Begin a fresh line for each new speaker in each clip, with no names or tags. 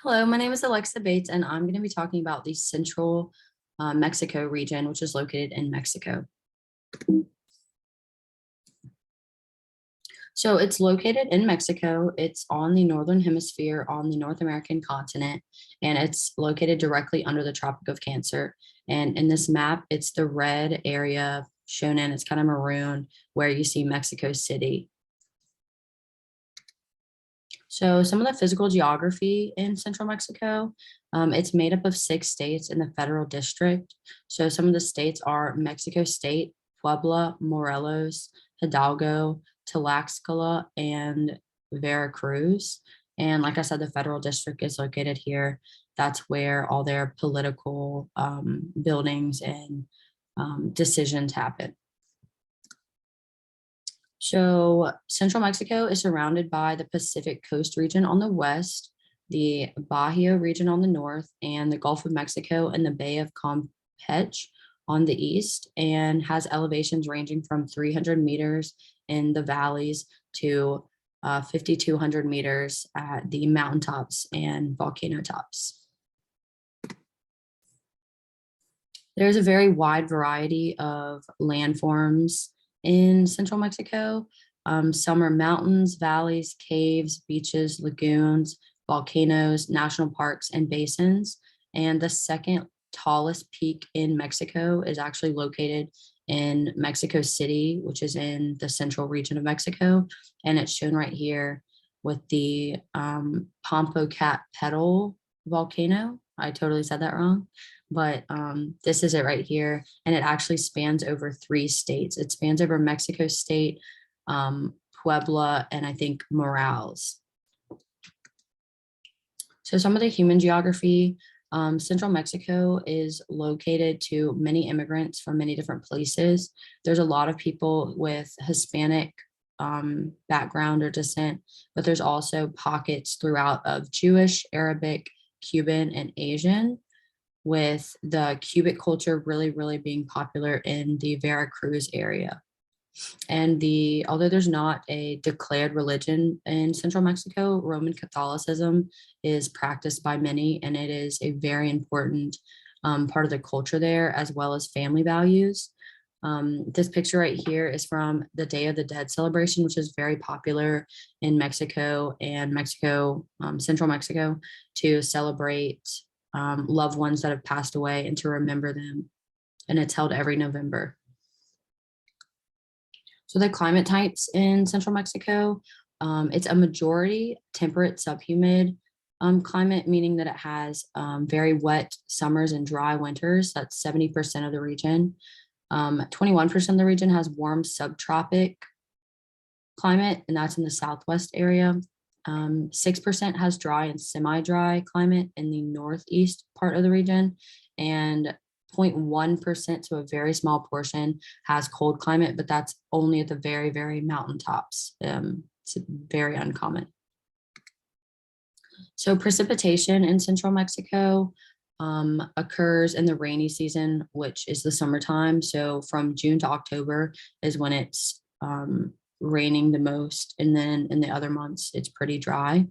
Hello, my name is Alexa Bates, and I'm going to be talking about the central Mexico region, which is located in Mexico. So it's located in Mexico. It's on the northern hemisphere on the North American continent, and it's located directly under the Tropic of Cancer. And in this map, it's the red area shown in, it's kind of maroon, where you see Mexico City. So some of the physical geography in central Mexico, it's made up of 6 states in the federal district. So some of the states are Mexico State, Puebla, Morelos, Hidalgo, Tlaxcala, and Veracruz. And like I said, the federal district is located here. That's where all their political buildings and decisions happen. So central Mexico is surrounded by the Pacific Coast region on the west, the Baja region on the north, and the Gulf of Mexico and the Bay of Campeche on the east, and has elevations ranging from 300 meters in the valleys to 5,200 meters at the mountaintops and volcano tops. There's a very wide variety of landforms in central Mexico. Some are mountains, valleys, caves, beaches, lagoons, volcanoes, national parks, and basins. And the second tallest peak in Mexico is actually located in Mexico City, which is in the central region of Mexico. And it's shown right here with the Popocatépetl volcano. I totally said that wrong, but this is it right here, and it actually spans over 3 states. It spans over Mexico State, Puebla, and I think Morales. So some of the human geography, central Mexico is located to many immigrants from many different places. There's a lot of people with Hispanic background or descent, but there's also pockets throughout of Jewish, Arabic, Cuban, and Asian, with the Cubic culture really being popular in the Veracruz area. And although there's not a declared religion in central Mexico, Roman Catholicism is practiced by many, and it is a very important part of the culture there, as well as family values. This picture right here is from the Day of the Dead celebration, which is very popular in Mexico and central Mexico, to celebrate loved ones that have passed away and to remember them. And it's held every November. So the climate types in central Mexico, it's a majority temperate subhumid climate, meaning that it has very wet summers and dry winters. That's 70% of the region. 21% of the region has warm subtropic climate, and that's in the southwest area. 6% has dry and semi-dry climate in the northeast part of the region, and 0.1% to a very small portion has cold climate, but that's only at the very mountaintops. It's very uncommon. So precipitation in central Mexico occurs in the rainy season, which is the summertime. So from June to October is when it's raining the most. And then in the other months, it's pretty dry.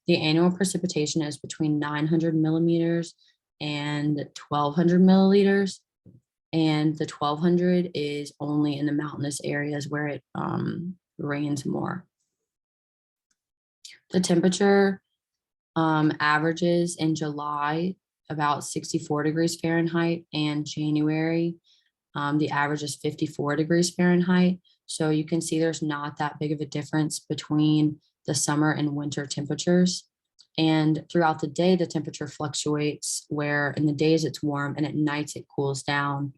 The annual precipitation is between 900 millimeters and 1,200 milliliters. And the 1,200 is only in the mountainous areas where it rains more. The temperature averages in July about 64 degrees Fahrenheit, and January, the average is 54 degrees Fahrenheit. So you can see there's not that big of a difference between the summer and winter temperatures. And throughout the day, the temperature fluctuates, where in the days it's warm and at nights it cools down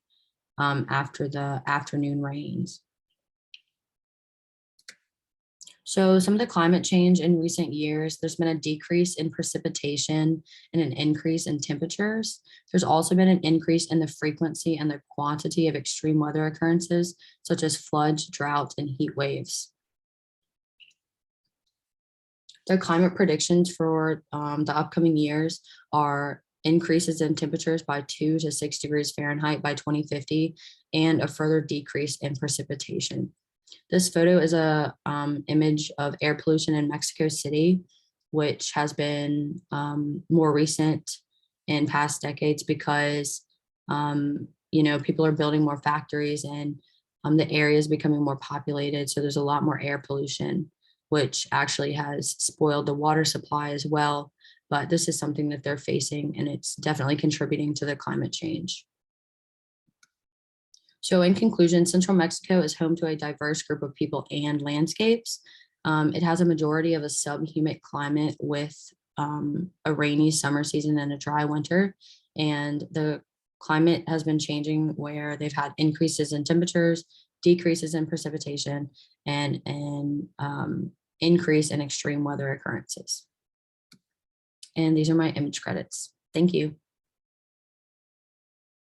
after the afternoon rains. So some of the climate change in recent years, there's been a decrease in precipitation and an increase in temperatures. There's also been an increase in the frequency and the quantity of extreme weather occurrences, such as floods, droughts, and heat waves. The climate predictions for the upcoming years are increases in temperatures by 2 to 6 degrees Fahrenheit by 2050, and a further decrease in precipitation. This photo is a image of air pollution in Mexico City. which has been more recent in past decades because, people are building more factories and the area is becoming more populated. So there's a lot more air pollution, which actually has spoiled the water supply as well. But this is something that they're facing, and it's definitely contributing to the climate change. So in conclusion, Central Mexico is home to a diverse group of people and landscapes. It has a majority of a subhumid climate with a rainy summer season and a dry winter. And the climate has been changing where they've had increases in temperatures, decreases in precipitation, and increase in extreme weather occurrences. And these are my image credits. Thank you.